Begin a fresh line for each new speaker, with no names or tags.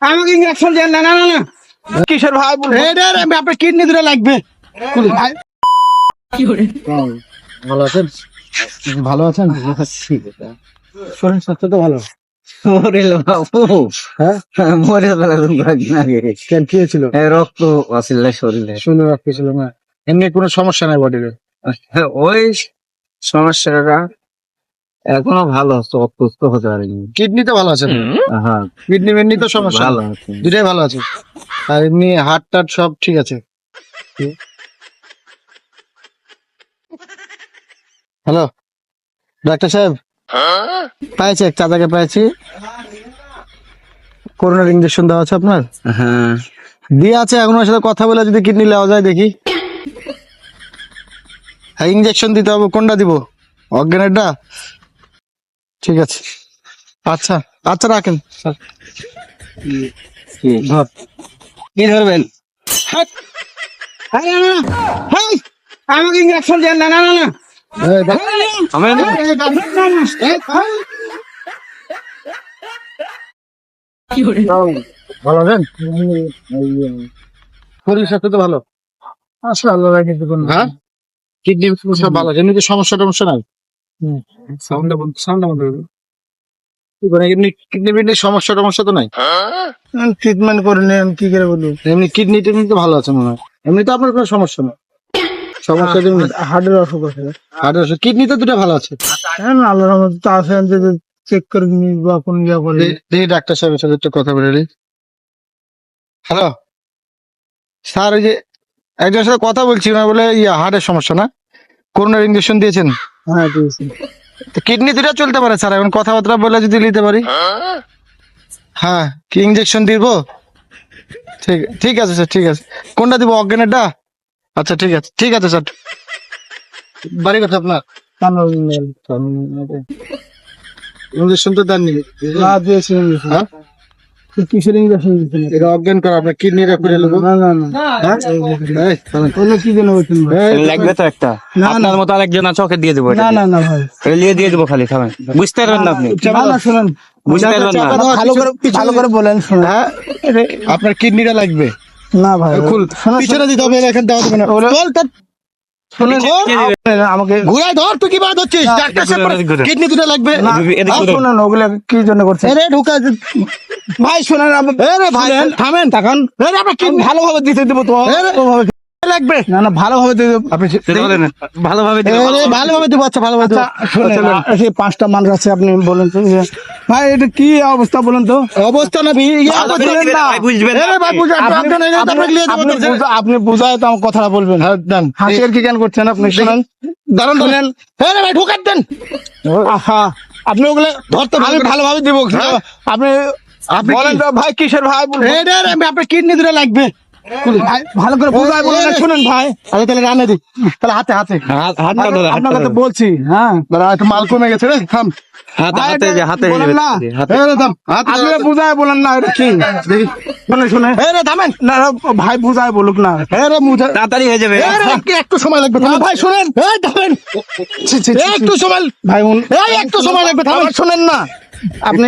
আমাকে ইনজেকশন দেন না না না না কিসের ভাই বল এটা আপনার কিডনি দুটো লাগবে ভাই ভালো আছেন ভালো আছেন শরীর স্বাস্থ্য তো ভালো
শরীর বাবু
হ্যাঁ
মরে গেল কয়েকদিন আগে।
কেন কি হয়েছিল
রক্ত আসিল শরীরে,
শুনে রাখছিল না এমনি কোনো সমস্যা নাই বডিতে
ওই সমস্যাটা এখনো ভালো সুস্থ হতে পারেনি।
কিডনি তো ভালো আছে
হ্যাঁ
কিডনি মেডনি তো সমস্যা
ভালো
নেই।
আছে।
দুটাই ভালো আছে আর এমনি হার্ট টাট সব ঠিক আছে হ্যালো ডাক্তার সাহেব পাইছি এক চাচাকে পাইছি করোনার ইঞ্জেকশন দেওয়া আছে আপনার
হ্যাঁ
দিয়ে আছে এখন ওর সাথে কথা বলে যদি কিডনি নেওয়া যায় দেখি হ্যাঁ ইঞ্জেকশন দিতে হবে কোনটা দিব অজ্ঞানেরটা ঠিক আছে আচ্ছা আচ্ছা রাখেন স্যার ধর
কি ধরবেন?
হাট। আরে না, না, হেই, আমাকে ইঞ্জেকশন দেন না না না না ভালো আছেন শরীর স্বাস্থ্য তো ভালো আচ্ছা আল্লাহ কিন্তু হ্যাঁ কিডনি সব ভালো আছে এমনি সমস্যা টমস্যা নাই কিডনি সমস্যা টমস্যা তো নাই ট্রিটমেন্ট করে নেন কি করে বলবো এমনি কিডনি টিডনি তো ভালো আছে মনে হয় এমনি তো আপনার কোনো সমস্যা নেই সমস্যা হার্টের অসুখ আছে হার্টের অসুখ কিডনি তো দুটো ভালো আছে হ্যাঁ না আল্লাহর রহমতে তো আছে চেক করে নি বা কোন ইয়া করে দেখি ডাক্তার সাহেবের সাথে একটু কথা বলে নিই হ্যালো স্যার ওই যে একজনের সাথে কথা বলছি না বলে ইয়া হার্টের সমস্যা না করোনার ইঞ্জেকশন দিয়েছেন হ্যাঁ দিয়েছি কিডনি দুটো চলতে পারে স্যার এখন কথাবার্তা বলে যদি নিতে পারি হ্যাঁ কি ইঞ্জেকশন দিব ঠিক ঠিক আছে স্যার ঠিক আছে কোনটা দিব অজ্ঞানেরটা আচ্ছা ঠিক আছে স্যার বাড়ি কথা আপনার ইঞ্জেকশন তো দেননি হ্যাঁ কিসের ইঞ্জেকশন এটা অজ্ঞান করা আপনার কিডনিটা করে নেবো না না না কি জন্য
লাগবে তো একটা, আপনার মতো আরেকজন আছে ওকে দিয়ে দেবো।
না না না ভাই
লিয়ে দিয়ে দেবো খালি খাবেন, বুঝতে পারবেন না আপনি,
না না শুনুন
বুঝতে পারবেন না।
ভালো করে বলেন শুনুন হ্যাঁ আপনার কিডনিটা লাগবে না ভাই পিছনে দিতে হবে এখানে দেওয়া যাবে না বল তার শুনুন আমাকে ঘুরাই ধর তুই কি বাদ হচ্ছিস ডাক্তার সাহেব কিডনি দুটো লাগবে শুনুন ওগুলা কি জন্য করছেন আরে ঢোকা ভাই শুনুন আরে ভাই থামেন তাকান আরে আমরা কিডনি ভালোভাবে দিতে দেব তো লাগবে না না ভালোভাবে দিয়ে দেব আপনি
ভালোভাবে
ভালোভাবে দেব আচ্ছা ভালোভাবে দেব এই পাঁচটা মানুষ আছে আপনি বলেন তো ভাই এটা কি অবস্থা বলেন তো অবস্থা না
বুঝবেন
আপনি বুঝায় তো আমার কথাটা বলবেন হ্যাঁ দেন হাসির কি কেন করছেন আপনি শুনেন দাঁড়ান শুনেন হ্যাঁ ভাই ঢোকার দেন আহা আপনি ওগুলো ধরতে আমি ভালোভাবে দিব আপনি বলেন তো ভাই কিসের ভাই আপনার কিডনি দুটো লাগবে ভালো করে বুঝায় বলেন শুনেন ভাই আরে তাহলে রান্না দি তাহলে হাতে হাতে আপনাকে তো বলছি হ্যাঁ একটু মাল কমে গেছে রে থাম বুঝায় বলেন না এটা কি শুনে থামেন না ভাই বুঝায় বলুক না
তাড়াতাড়ি হয়ে যাবে,
একটু সময় লাগবে ভাই শুনেন একটু সময় ভাই একটু সময় লাগবে শোনেন না আপনি